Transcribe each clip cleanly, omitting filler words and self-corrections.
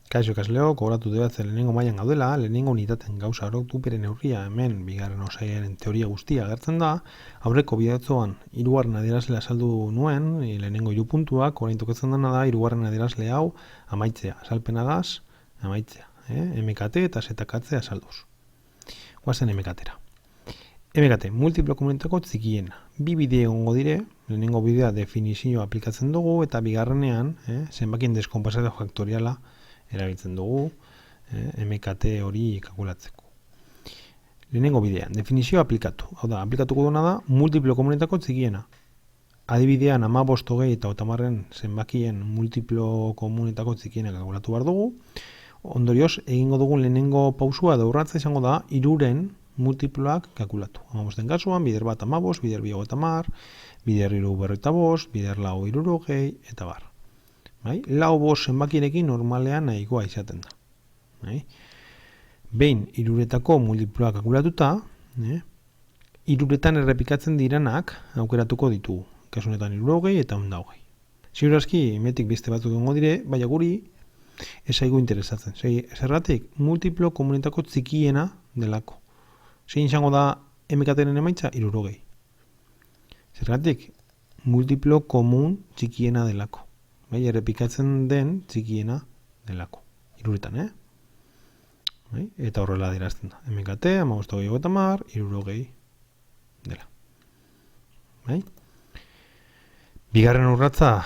Kaixo ikasleo, gogoratu debatzen lehenengo mailan gaudela, lehenengo unitaten gauza oroktuperen neurria hemen bigarren osaiaren teoria guztia agertzen da, aurreko bidatzoan hirugarren adierazlea azaldu nuen, lehenengo 3 puntuak, orain tokatzen dena da hirugarren adierazle hau amaitzea, azalpenagaz amaitzea, MKT eta ZKT azalduz. Guazen MKTera. MKT, multiplo komunitako txikiena. Bi bide egongo dire, lehenengo bidea definizioa aplikatzen dugu eta bigarrenean, zenbakien deskonpasatio faktoriala erabiltzen dugu, MKT hori kalkulatzeko. Lehenengo bidean, definizioa aplikatu. Hau da, aplikatuko duena da, multiplo komunitako txikiena. Adibidean 15, 20 eta 30 zenbakien multiplo komunitako txikiena kalkulatu behar dugu. Ondorioz, egingo dugun lehenengo pausua edo urratza izango da, 3 multiploak kalkulatu. 15 kasuan, bider bat 15, bider 2 30, bider 3 45, bider 4 60, eta bar. Bai? 4 zenbakirekin normalean nahikoa izaten da. Bai? Behin hiruretako multiploak kalkulatuta, hiruretan errepikatzen direnak aukeratuko ditugu. Kasu honetan 60 eta 120. Ziur aski, emetik beste batzuk egongo dire, baina guri ez zaigu interesatzen. Zergatik, multiplo komunitako txikiena delako. Zein izango da MKT-ren emaitza? 60. Zergatik, multiplo komun txikiena delako. Bai, errepikatzen den txikiena delako. Hiruretan, Bai? Eta horrela adierazten da. MKT, 15, 20 eta 60 dela. Bai? Bigarren urratza,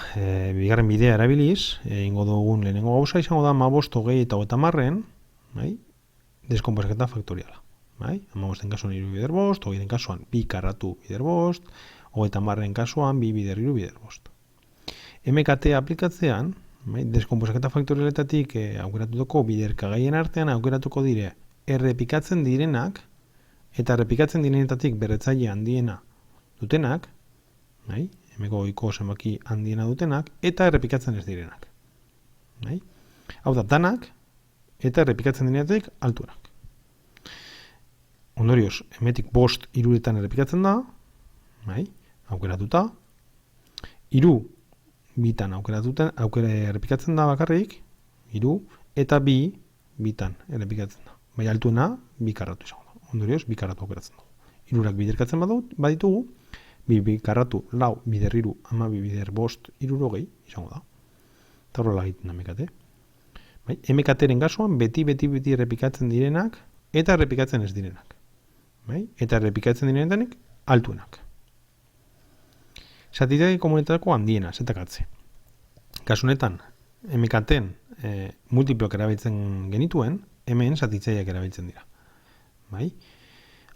bigarren bidea erabiliz, ingo dugun lehenengo gauza izango da 15, 20 eta 30, bai? Deskonpasketa faktoriala. Bai? 15 kasuan 3 bider 5, 20 kasuan 2 karratu bider 5, 30 kasuan 2 bider 3 bider 5. MKT aplikatzean, deskonposaketa faktorialetatik aukeratutako biderkagaien artean aukeratuko dire errepikatzen direnak eta errepikatzen direnetatik berretzaile handiena dutenak, hemeko ohiko zenbaki handiena dutenak, eta errepikatzen ez direnak. Hau da, danak eta errepikatzen direnetik altuenak. Ondorioz, hemetik 5 hiruretan errepikatzen da, aukeratuta, 3 bitan errepikatzen da bakarrik, 3, eta 2 bitan errepikatzen da. Bai altuena, 2 karratu izango da. Ondorioz, 2 karratu aukeratzen dugu. 3ak biderkatzen baditugu, 2 karratu, 4, bider 3, 12, bider 5, 60 izango da. Eta horrela egiten da MKT. MKT-ren kasuan, beti errepikatzen direnak, eta errepikatzen ez direnak. Eta errepikatzen diretanik, altuenak. Zatitzaileak komunitateko handiena, ZKT. Kasu honetan, MKT-en multiploak erabiltzen genituen, hemen zatitzaileak erabiltzen dira.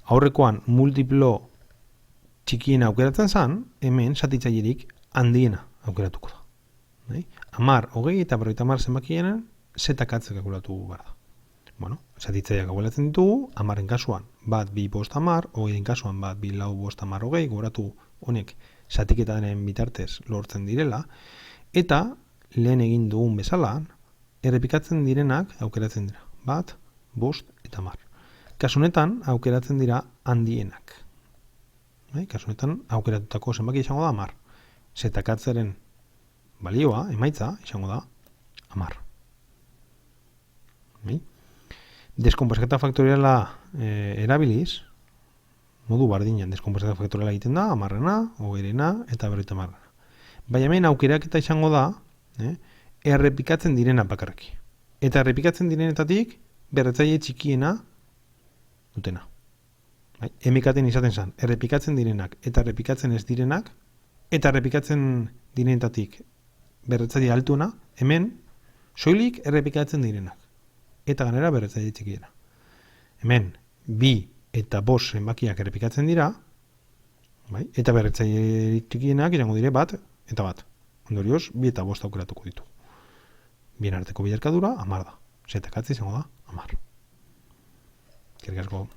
Aurrekoan multiplo txikiena aukeratzen zen, hemen zatitzailerik handiena aukeratuko da. 10, 20 eta 50 zenbakienen ZKT kalkulatu behar da. Zatitzaileak kalkulatzen ditugu, 10en kasuan bat 2 5 10, 20en kasuan bat 2 4 5 10 20, gogoratu honek zatiketaren bitartez lortzen direla, eta lehen egin dugun bezala, errepikatzen direnak aukeratzen dira. Bat, 5 eta 10. Kasu honetan aukeratzen dira handienak. Kasu honetan aukeratutako zenbaki izango da 10. ZKT-ren balioa, emaitza, izango da 10. Deskonpasketa faktoriala erabiliz, modu bardinan deskonpasketa faktoriala egiten da, 10-ena, 20-ena eta 50-ena. Baina hemen aukeraketa izango da, errepikatzen direna bakarrik. Eta errepikatzen direnetatik berretzaile txikiena dutena. MKT-en izaten zen, errepikatzen direnak eta errepikatzen ez direnak, eta errepikatzen direnetatik berretzaile altuena, hemen soilik errepikatzen direnak. Eta ganera berretzaile txikiena. Hemen, 2 eta 5 zenbakiak errepikatzen dira, eta berretzaile txikienak izango dire bat eta bat. Ondorioz, 2 eta 5 aukeratuko ditu. Bien arteko biderkadura, 10 da. ZKT izango da, 10. Eskerrik asko.